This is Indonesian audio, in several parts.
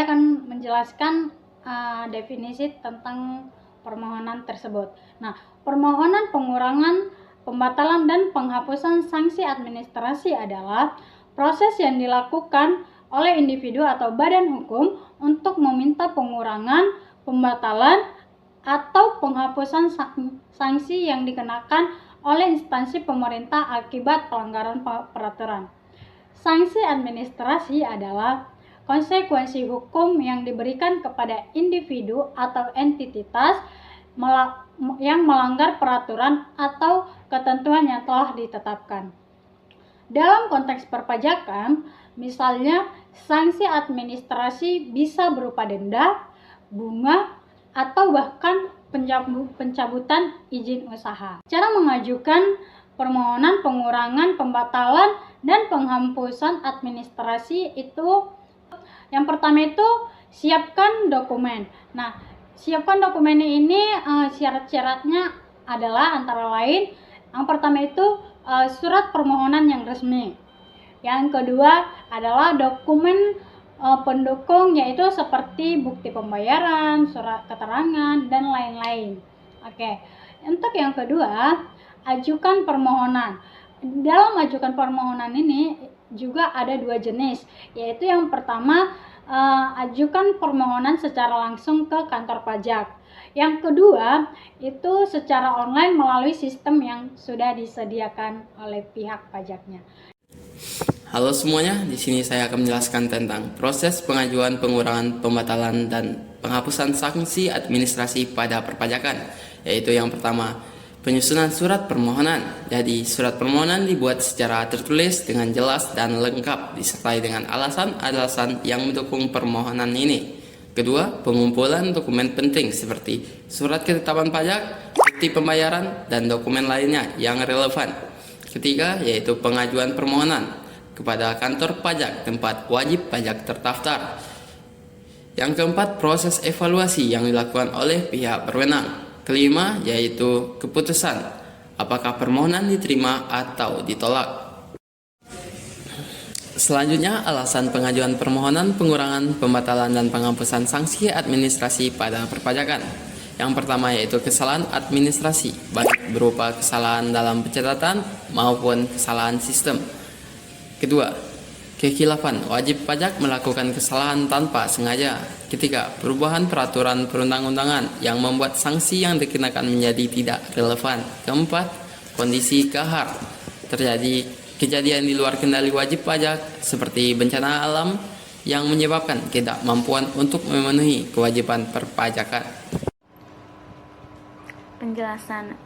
saya akan menjelaskan definisi tentang permohonan tersebut. Nah, permohonan pengurangan, pembatalan, dan penghapusan sanksi administrasi adalah proses yang dilakukan oleh individu atau badan hukum untuk meminta pengurangan, pembatalan, atau penghapusan sanksi yang dikenakan oleh instansi pemerintah akibat pelanggaran peraturan. Sanksi administrasi adalah konsekuensi hukum yang diberikan kepada individu atau entitas yang melanggar peraturan atau ketentuan yang telah ditetapkan. Dalam konteks perpajakan, misalnya sanksi administrasi bisa berupa denda, bunga, atau bahkan pencabutan izin usaha. Cara mengajukan permohonan pengurangan, pembatalan, dan penghapusan administrasi itu, yang pertama itu siapkan dokumen. Nah, siapkan dokumen ini syarat-syaratnya adalah antara lain, yang pertama itu surat permohonan yang resmi. Yang kedua adalah dokumen pendukung, yaitu seperti bukti pembayaran, surat keterangan, dan lain-lain. Oke, untuk yang kedua, ajukan permohonan. Dalam ajukan permohonan ini juga ada dua jenis, yaitu yang pertama ajukan permohonan secara langsung ke kantor pajak. Yang kedua itu secara online melalui sistem yang sudah disediakan oleh pihak pajaknya. Halo semuanya, di sini saya akan menjelaskan tentang proses pengajuan pengurangan, pembatalan, dan penghapusan sanksi administrasi pada perpajakan, yaitu yang pertama, penyusunan surat permohonan. Jadi, surat permohonan dibuat secara tertulis dengan jelas dan lengkap, disertai dengan alasan-alasan yang mendukung permohonan ini. Kedua, pengumpulan dokumen penting seperti surat ketetapan pajak, bukti pembayaran, dan dokumen lainnya yang relevan. Ketiga, yaitu pengajuan permohonan kepada kantor pajak tempat wajib pajak terdaftar. Yang keempat, proses evaluasi yang dilakukan oleh pihak berwenang. Kelima, yaitu keputusan apakah permohonan diterima atau ditolak. Selanjutnya, alasan pengajuan permohonan pengurangan, pembatalan, dan penghapusan sanksi administrasi pada perpajakan. Yang pertama yaitu kesalahan administrasi, baik berupa kesalahan dalam pencatatan maupun kesalahan sistem. Kedua, kekhilafan, wajib pajak melakukan kesalahan tanpa sengaja. Ketiga, perubahan peraturan perundang-undangan yang membuat sanksi yang dikenakan menjadi tidak relevan. Keempat, kondisi kahar, terjadi kejadian di luar kendali wajib pajak seperti bencana alam yang menyebabkan ketidakmampuan untuk memenuhi kewajiban perpajakan. Penjelasan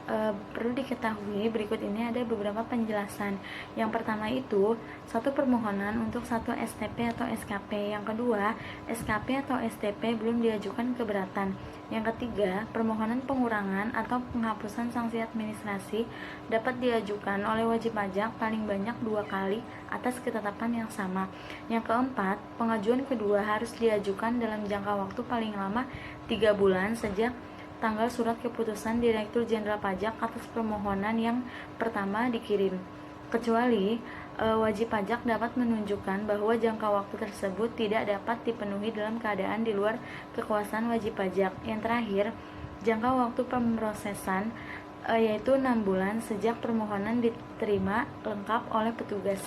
perlu diketahui berikut ini ada beberapa penjelasan. Yang pertama itu satu permohonan untuk satu STP atau SKP. Yang kedua, SKP atau STP belum diajukan keberatan. Yang ketiga, permohonan pengurangan atau penghapusan sanksi administrasi dapat diajukan oleh wajib pajak paling banyak 2 kali atas ketetapan yang sama. Yang keempat, pengajuan kedua harus diajukan dalam jangka waktu paling lama 3 bulan sejak tanggal surat keputusan Direktur Jenderal Pajak atas permohonan yang pertama dikirim, kecuali wajib pajak dapat menunjukkan bahwa jangka waktu tersebut tidak dapat dipenuhi dalam keadaan di luar kekuasaan wajib pajak. Yang terakhir, jangka waktu pemrosesan yaitu 6 bulan sejak permohonan diterima lengkap oleh petugas.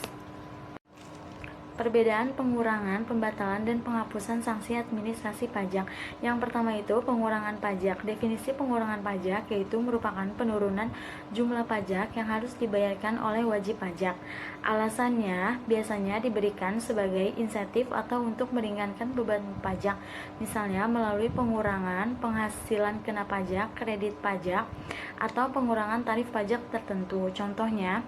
Perbedaan pengurangan, pembatalan, dan penghapusan sanksi administrasi pajak. Yang pertama itu pengurangan pajak. Definisi pengurangan pajak yaitu merupakan penurunan jumlah pajak yang harus dibayarkan oleh wajib pajak. Alasannya biasanya diberikan sebagai insentif atau untuk meringankan beban pajak, misalnya melalui pengurangan penghasilan kena pajak, kredit pajak, atau pengurangan tarif pajak tertentu. Contohnya,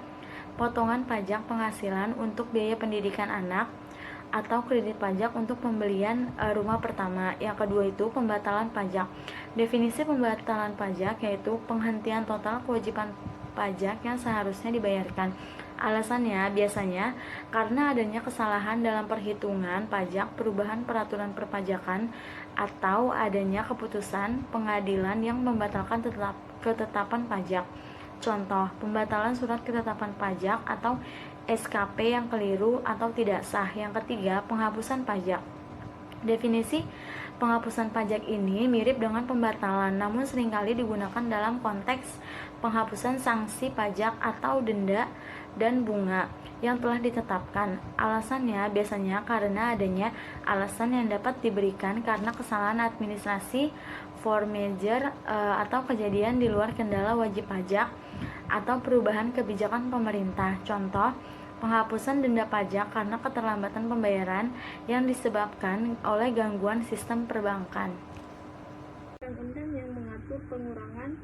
potongan pajak penghasilan untuk biaya pendidikan anak, atau kredit pajak untuk pembelian rumah pertama. Yang kedua itu pembatalan pajak. Definisi pembatalan pajak yaitu penghentian total kewajiban pajak yang seharusnya dibayarkan. Alasannya biasanya karena adanya kesalahan dalam perhitungan pajak, perubahan peraturan perpajakan, atau adanya keputusan pengadilan yang membatalkan ketetapan pajak. Contoh, pembatalan surat ketetapan pajak atau SKP yang keliru atau tidak sah. Yang ketiga, penghapusan pajak. Definisi penghapusan pajak ini mirip dengan pembatalan, namun seringkali digunakan dalam konteks penghapusan sanksi pajak atau denda dan bunga yang telah ditetapkan. Alasannya biasanya karena adanya alasan yang dapat diberikan karena kesalahan administrasi, force majeure, atau kejadian di luar kendala wajib pajak atau perubahan kebijakan pemerintah. Contoh, penghapusan denda pajak karena keterlambatan pembayaran yang disebabkan oleh gangguan sistem perbankan. Undang-undang yang mengatur pengurangan,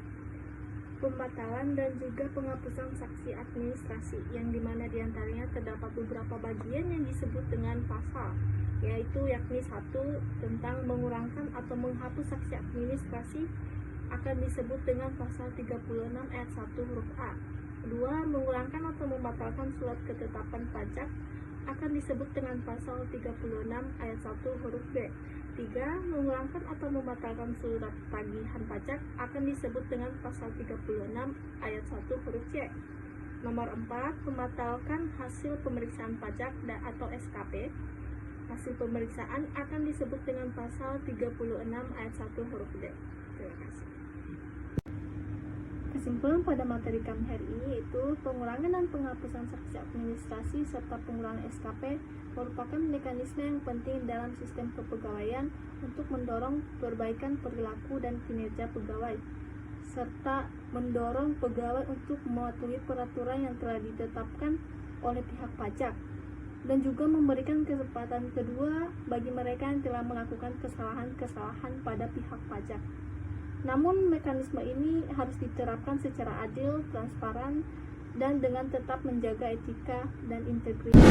pembatalan, dan juga penghapusan sanksi administrasi, yang dimana diantaranya terdapat beberapa bagian yang disebut dengan pasal, yaitu yakni 1. Tentang mengurangkan atau menghapus sanksi administrasi akan disebut dengan pasal 36 ayat 1 huruf A. 2. Mengurangkan atau membatalkan surat ketetapan pajak akan disebut dengan pasal 36 ayat 1 huruf B. 3. Mengurangkan atau membatalkan surat tagihan pajak akan disebut dengan pasal 36 ayat 1 huruf C. Nomor 4. Membatalkan hasil pemeriksaan pajak atau SKP. Hasil pemeriksaan akan disebut dengan pasal 36 ayat 1 huruf D. Terima kasih. Kesimpulan pada materi kami hari ini yaitu pengurangan dan penghapusan sanksi administrasi serta pengurangan SKP merupakan mekanisme yang penting dalam sistem kepegawaian untuk mendorong perbaikan perilaku dan kinerja pegawai, serta mendorong pegawai untuk mematuhi peraturan yang telah ditetapkan oleh pihak pajak, dan juga memberikan kesempatan kedua bagi mereka yang telah melakukan kesalahan-kesalahan pada pihak pajak. Namun mekanisme ini harus diterapkan secara adil, transparan, dan dengan tetap menjaga etika dan integritas.